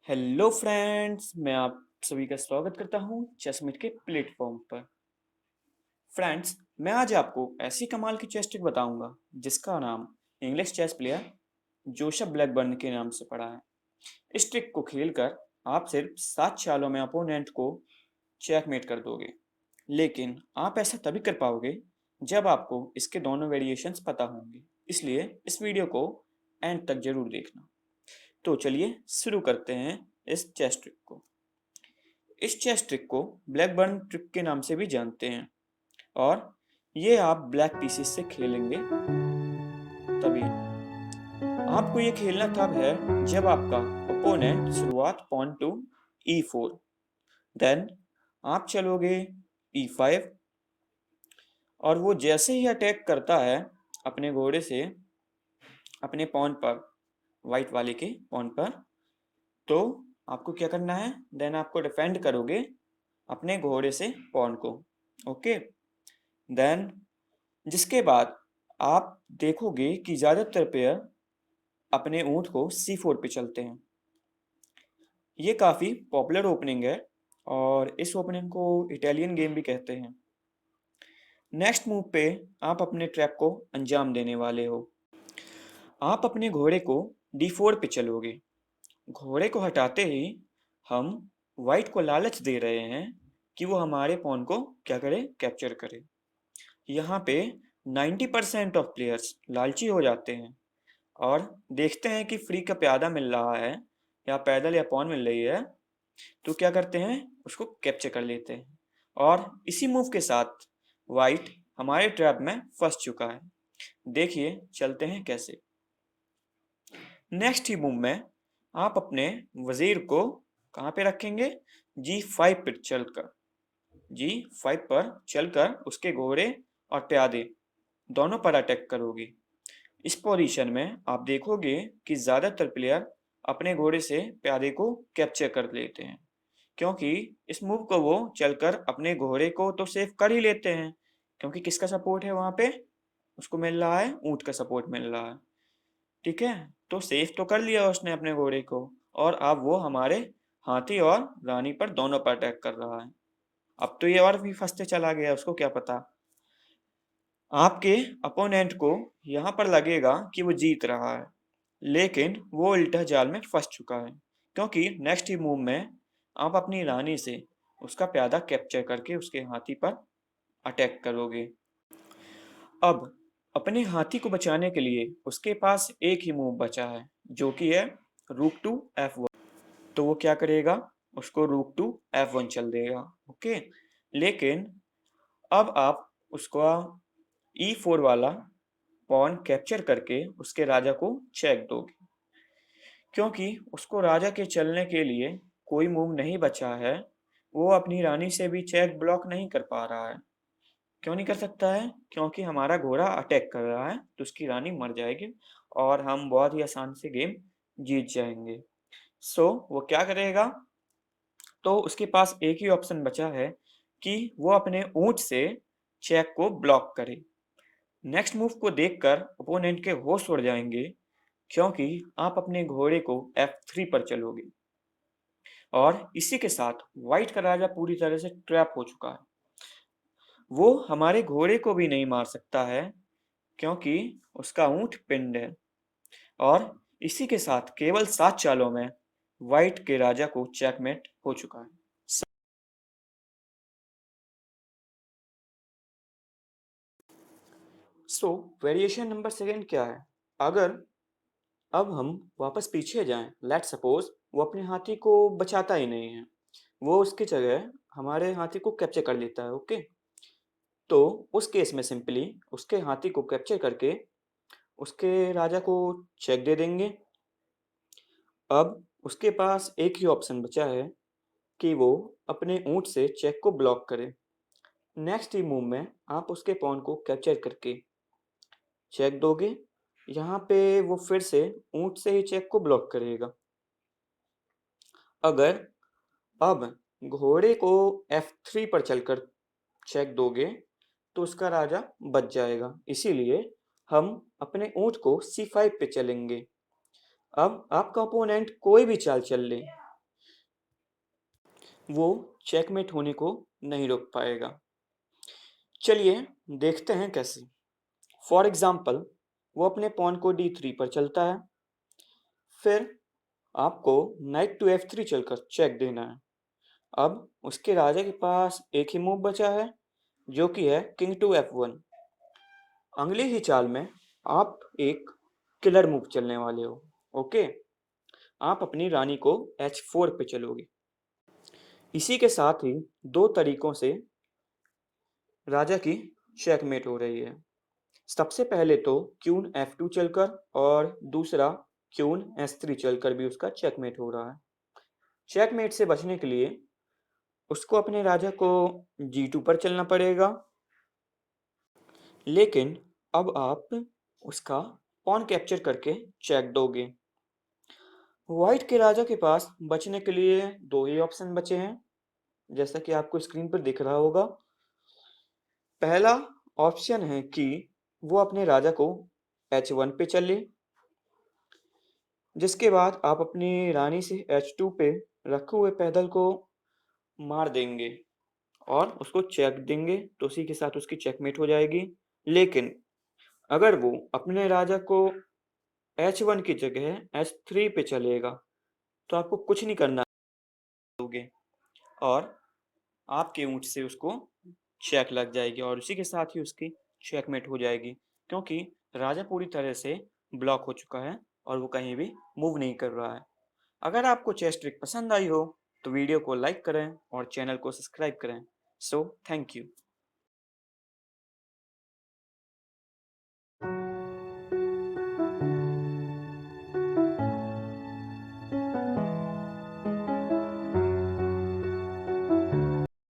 Hello friends, मैं आप सभी का स्वागत करता हूँ चेसमेट के प्लेटफॉर्म पर। फ्रेंड्स, मैं आज आपको ऐसी कमाल की चेस ट्रिक बताऊंगा जिसका नाम इंग्लिश चेस प्लेयर जोशफ ब्लैकबर्न के नाम से पड़ा है। इस ट्रिक को खेलकर आप सिर्फ 7 चालों में अपोनेंट को चेकमेट कर दोगे, लेकिन आप ऐसा तभी कर पाओगे जब आपको इसके दोनों वेरिएशंस पता होंगे। इसलिए इस वीडियो को एंड तक जरूर देखना। तो चलिए शुरू करते हैं इस चेस ट्रिक को। इस चेस ट्रिक को ब्लैकबर्न ट्रिक के नाम से भी जानते हैं और ये आप ब्लैक पीसेस से खेलेंगे तभी। आपको ये खेलना तब है जब आपका ओपोनेंट शुरुआत पॉन टू E4, देन आप चलोगे E5 और वो जैसे ही अटैक करता है अपने घोड़े से अपने पॉन पर, वाइट वाले के पॉन पर, तो आपको क्या करना है, देन आपको डिफेंड करोगे अपने घोड़े से पॉन को। ओके, देन जिसके बाद आप देखोगे कि ज़्यादातर प्लेयर अपने ऊँट को C4 पे चलते हैं। ये काफ़ी पॉपुलर ओपनिंग है और इस ओपनिंग को इटालियन गेम भी कहते हैं। नेक्स्ट मूव पे आप अपने ट्रैप को अंजाम देने वाले हो। आप अपने घोड़े को D4 पे चलोगे। घोड़े को हटाते ही हम वाइट को लालच दे रहे हैं कि वो हमारे पॉन को क्या करे, कैप्चर करे। यहाँ पे 90% ऑफ प्लेयर्स लालची हो जाते हैं और देखते हैं कि फ्री का प्यादा मिल रहा है या पैदल या पॉन मिल रही है, तो क्या करते हैं, उसको कैप्चर कर लेते हैं। और इसी मूव के साथ वाइट हमारे ट्रैप में फंस चुका है। देखिए चलते हैं कैसे। नेक्स्ट ही मूव में आप अपने वजीर को कहाँ पे रखेंगे, G5 पर चलकर, G5 पर चलकर उसके घोड़े और प्यादे दोनों पर अटैक करोगे। इस पोजीशन में आप देखोगे कि ज़्यादातर प्लेयर अपने घोड़े से प्यादे को कैप्चर कर लेते हैं, क्योंकि इस मूव को वो चलकर अपने घोड़े को तो सेव कर ही लेते हैं, क्योंकि किसका सपोर्ट है वहाँ पे, उसको मिल रहा है, ऊँट का सपोर्ट मिल रहा है। ठीक है, तो सेव तो कर लिया उसने अपने घोड़े को और अब वो हमारे हाथी और रानी पर दोनों पर अटैक कर रहा है। अब तो ये और भी फंसते चला गया, उसको क्या पता। आपके अपोनेंट को यहाँ पर लगेगा कि वो जीत रहा है, लेकिन वो उल्टा जाल में फंस चुका है, क्योंकि नेक्स्ट ही मूव में आप अपनी रानी से उसका प्यादा कैप्चर करके उसके हाथी पर अटैक करोगे। अब अपने हाथी को बचाने के लिए उसके पास एक ही मूव बचा है, जो कि है रूक टू F1। तो वो क्या करेगा, उसको रूक टू F1 चल देगा। ओके, लेकिन अब आप उसका E4 वाला पॉन कैप्चर करके उसके राजा को चेक दोगे, क्योंकि उसको राजा के चलने के लिए कोई मूव नहीं बचा है। वो अपनी रानी से भी चेक ब्लॉक नहीं कर पा रहा है। क्यों नहीं कर सकता है, क्योंकि हमारा घोड़ा अटैक कर रहा है, तो उसकी रानी मर जाएगी और हम बहुत ही आसान से गेम जीत जाएंगे। वो क्या करेगा, तो उसके पास एक ही ऑप्शन बचा है कि वो अपने ऊंट से चेक को ब्लॉक करे। नेक्स्ट मूव को देखकर ओपोनेंट के होश उड़ जाएंगे, क्योंकि आप अपने घोड़े को F3 पर चलोगे और इसी के साथ व्हाइट का राजा पूरी तरह से ट्रैप हो चुका है। वो हमारे घोड़े को भी नहीं मार सकता है, क्योंकि उसका ऊंट पिंड है। और इसी के साथ केवल 7 चालों में व्हाइट के राजा को चेकमेट हो चुका है। वेरिएशन नंबर सेकेंड क्या है, अगर अब हम वापस पीछे जाएं, लेट सपोज वो अपने हाथी को बचाता ही नहीं है, वो उसकी जगह हमारे हाथी को कैप्चर कर लेता है। ओके, तो उस केस में सिंपली उसके हाथी को कैप्चर करके उसके राजा को चेक दे देंगे। अब उसके पास एक ही ऑप्शन बचा है कि वो अपने ऊंट से चेक को ब्लॉक करे। नेक्स्ट ही मूव में आप उसके पॉन को कैप्चर करके चेक दोगे। यहाँ पे वो फिर से ऊंट से ही चेक को ब्लॉक करेगा। अगर अब घोड़े को F3 पर चलकर चेक दोगे तो उसका राजा बच जाएगा, इसीलिए हम अपने ऊंट को C5 पे चलेंगे। अब आपका ओपोनेंट कोई भी चाल चल ले, वो चेकमेट होने को नहीं रोक पाएगा। चलिए देखते हैं कैसे। फॉर एग्जाम्पल, वो अपने पॉन को D3 पर चलता है, फिर आपको नाइट टू F3 चलकर चेक देना है। अब उसके राजा के पास एक ही मूव बचा है, जो कि है किंग टू F1। अगली ही चाल में आप एक किलर मूव चलने वाले हो। ओके, आप अपनी रानी को H4 पे चलोगे। इसी के साथ ही दो तरीकों से राजा की चेकमेट हो रही है। सबसे पहले तो क्यून F2 चलकर और दूसरा क्यून S3 चलकर भी उसका चेकमेट हो रहा है। चेकमेट से बचने के लिए उसको अपने राजा को G2 पर चलना पड़ेगा, लेकिन अब आप उसका पॉन कैप्चर करके चेक दोगे। व्हाइट के राजा के पास बचने के लिए दो ही ऑप्शन बचे हैं, जैसा कि आपको स्क्रीन पर दिख रहा होगा। पहला ऑप्शन है कि वो अपने राजा को H1 पे चले, जिसके बाद आप अपनी रानी से H2 पे रखे हुए पैदल को मार देंगे और उसको चेक देंगे, तो उसी के साथ उसकी चेकमेट हो जाएगी। लेकिन अगर वो अपने राजा को H1 की जगह H3 पे चलेगा, तो आपको कुछ नहीं करना होगे और आपके ऊँट से उसको चेक लग जाएगी और उसी के साथ ही उसकी चेकमेट हो जाएगी, क्योंकि राजा पूरी तरह से ब्लॉक हो चुका है और वो कहीं भी मूव नहीं कर रहा है। अगर आपको चेस ट्रिक पसंद आई हो तो वीडियो को लाइक करें और चैनल को सब्सक्राइब करें। So thank you.